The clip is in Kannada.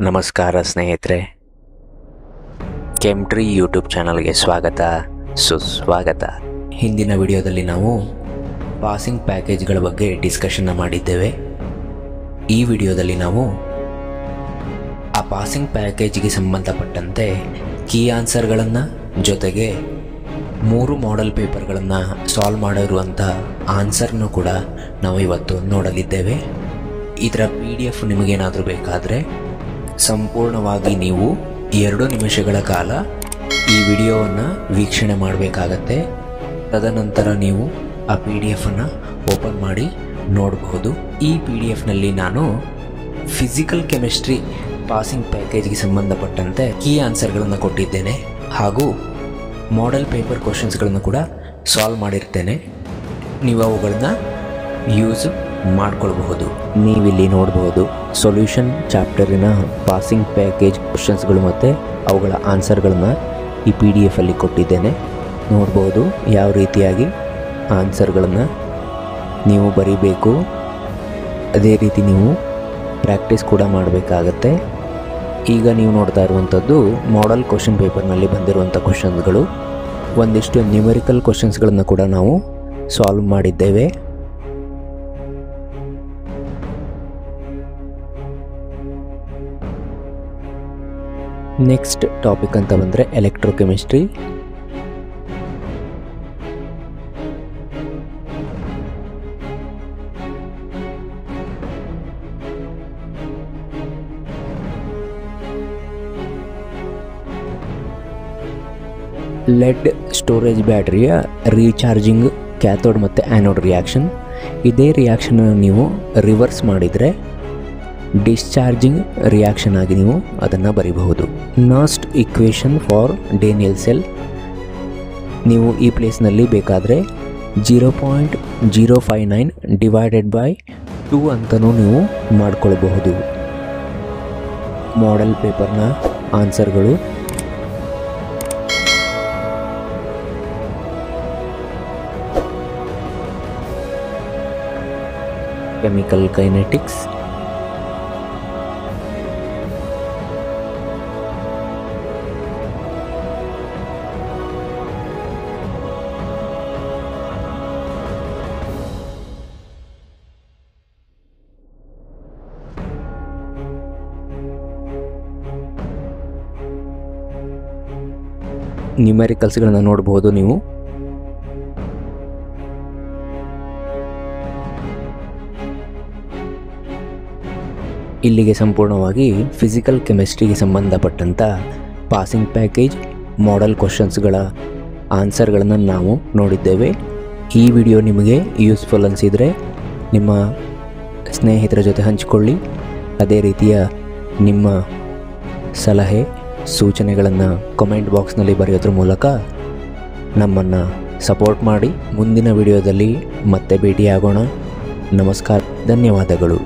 ನಮಸ್ಕಾರ ಸ್ನೇಹಿತರೆ, ಕೆಮ್ಟ್ರಿ ಯೂಟ್ಯೂಬ್ ಚಾನಲ್ಗೆ ಸ್ವಾಗತ ಸುಸ್ವಾಗತ. ಹಿಂದಿನ ವಿಡಿಯೋದಲ್ಲಿ ನಾವು ಪಾಸಿಂಗ್ ಪ್ಯಾಕೇಜ್ಗಳ ಬಗ್ಗೆ ಡಿಸ್ಕಷನ್ನ ಮಾಡಿದ್ದೇವೆ. ಈ ವಿಡಿಯೋದಲ್ಲಿ ನಾವು ಆ ಪಾಸಿಂಗ್ ಪ್ಯಾಕೇಜ್ಗೆ ಸಂಬಂಧಪಟ್ಟಂತೆ ಕೀ ಆನ್ಸರ್ಗಳನ್ನು ಜೊತೆಗೆ 3 ಮಾಡೆಲ್ ಪೇಪರ್ಗಳನ್ನು ಸಾಲ್ವ್ ಮಾಡಿರುವಂಥ ಆನ್ಸರ್ನು ಕೂಡ ನಾವು ಇವತ್ತು ನೋಡಲಿದ್ದೇವೆ. ಇದರ PDF ನಿಮಗೇನಾದರೂ ಬೇಕಾದರೆ ಸಂಪೂರ್ಣವಾಗಿ ನೀವು 2 ನಿಮಿಷಗಳ ಕಾಲ ಈ ವಿಡಿಯೋವನ್ನು ವೀಕ್ಷಣೆ ಮಾಡಬೇಕಾಗತ್ತೆ. ತದನಂತರ ನೀವು ಆ PDF ಓಪನ್ ಮಾಡಿ ನೋಡಬಹುದು. ಈ PDFನಲ್ಲಿ ನಾನು ಫಿಸಿಕಲ್ ಕೆಮಿಸ್ಟ್ರಿ ಪಾಸಿಂಗ್ ಪ್ಯಾಕೇಜ್ಗೆ ಸಂಬಂಧಪಟ್ಟಂತೆ ಕೀ ಆನ್ಸರ್ಗಳನ್ನು ಕೊಟ್ಟಿದ್ದೇನೆ ಹಾಗೂ ಮಾಡೆಲ್ ಪೇಪರ್ ಕ್ವಶನ್ಸ್ಗಳನ್ನು ಕೂಡ ಸಾಲ್ವ್ ಮಾಡಿರ್ತೇನೆ. ನೀವು ಅವುಗಳನ್ನ ಯೂಸ್ ಮಾಡಿಕೊಳ್ಬಹುದು. ನೀವಿಲ್ಲಿ ನೋಡಬಹುದು ಸೊಲ್ಯೂಷನ್ ಚಾಪ್ಟರಿನ ಪಾಸಿಂಗ್ ಪ್ಯಾಕೇಜ್ ಕ್ವಶನ್ಸ್ಗಳು ಮತ್ತು ಅವುಗಳ ಆನ್ಸರ್ಗಳನ್ನು ಈ PDF ಕೊಟ್ಟಿದ್ದೇನೆ. ನೋಡ್ಬೋದು ಯಾವ ರೀತಿಯಾಗಿ ಆನ್ಸರ್ಗಳನ್ನು ನೀವು ಬರೀಬೇಕು. ಅದೇ ರೀತಿ ನೀವು ಪ್ರಾಕ್ಟೀಸ್ ಕೂಡ ಮಾಡಬೇಕಾಗತ್ತೆ. ಈಗ ನೀವು ನೋಡ್ತಾ ಇರುವಂಥದ್ದು ಮಾಡೆಲ್ ಕ್ವಶನ್ ಪೇಪರ್ನಲ್ಲಿ ಬಂದಿರುವಂಥ ಕ್ವಶನ್ಸ್ಗಳು. ಒಂದಿಷ್ಟು ನ್ಯೂಮೆರಿಕಲ್ ಕ್ವಶನ್ಸ್ಗಳನ್ನು ಕೂಡ ನಾವು ಸಾಲ್ವ್ ಮಾಡಿದ್ದೇವೆ. ನೆಕ್ಸ್ಟ್ ಟಾಪಿಕ್ ಅಂತ ಬಂದರೆ ಎಲೆಕ್ಟ್ರೋಕೆಮಿಸ್ಟ್ರಿ. ಲೆಡ್ ಸ್ಟೋರೇಜ್ ಬ್ಯಾಟರಿಯ ರೀಚಾರ್ಜಿಂಗ್ ಕ್ಯಾಥೋಡ್ ಮತ್ತು ಆ್ಯನೋಡ್ ರಿಯಾಕ್ಷನ್. ಇದೇ ರಿಯಾಕ್ಷನ್ ನೀವು ರಿವರ್ಸ್ ಮಾಡಿದರೆ ಡಿಸ್ಚಾರ್ಜಿಂಗ್ ರಿಯಾಕ್ಷನ್ ಆಗಿ ನೀವು ಅದನ್ನು ಬರೀಬಹುದು. ನಾಸ್ಟ್ ಈಕ್ವೇಷನ್ ಫಾರ್ ಡೇನಿಯಲ್ ಸೆಲ್. ನೀವು ಈ ಪ್ಲೇಸ್ನಲ್ಲಿ ಬೇಕಾದರೆ 0.059 ಡಿವೈಡೆಡ್ ಬೈ 2 ಅಂತಲೂ ನೀವು ಮಾಡಿಕೊಳ್ಬಹುದು. ಮಾಡೆಲ್ ಪೇಪರ್ನ ಆನ್ಸರ್ಗಳು. Chemical kinetics. ನ್ಯೂಮೆರಿಕಲ್ಸ್ಗಳನ್ನು ನೋಡಬಹುದು ನೀವು. ಇಲ್ಲಿಗೆ ಸಂಪೂರ್ಣವಾಗಿ ಫಿಸಿಕಲ್ ಕೆಮಿಸ್ಟ್ರಿಗೆ ಸಂಬಂಧಪಟ್ಟಂಥ ಪಾಸಿಂಗ್ ಪ್ಯಾಕೇಜ್ ಮಾಡೆಲ್ ಕ್ವಶನ್ಸ್ಗಳ ಆನ್ಸರ್ಗಳನ್ನು ನಾವು ನೋಡಿದ್ದೇವೆ. ಈ ವಿಡಿಯೋ ನಿಮಗೆ ಯೂಸ್ಫುಲ್ ಅನಿಸಿದರೆ ನಿಮ್ಮ ಸ್ನೇಹಿತರ ಜೊತೆ ಹಂಚಿಕೊಳ್ಳಿ. ಅದೇ ರೀತಿಯ ನಿಮ್ಮ ಸಲಹೆ ಸೂಚನೆಗಳನ್ನು ಕಮೆಂಟ್ ಬಾಕ್ಸ್ನಲ್ಲಿ ಬರೆಯೋದ್ರ ಮೂಲಕ ನಮ್ಮನ್ನು ಸಪೋರ್ಟ್ ಮಾಡಿ. ಮುಂದಿನ ವಿಡಿಯೋದಲ್ಲಿ ಮತ್ತೆ ಭೇಟಿಯಾಗೋಣ. ನಮಸ್ಕಾರ, ಧನ್ಯವಾದಗಳು.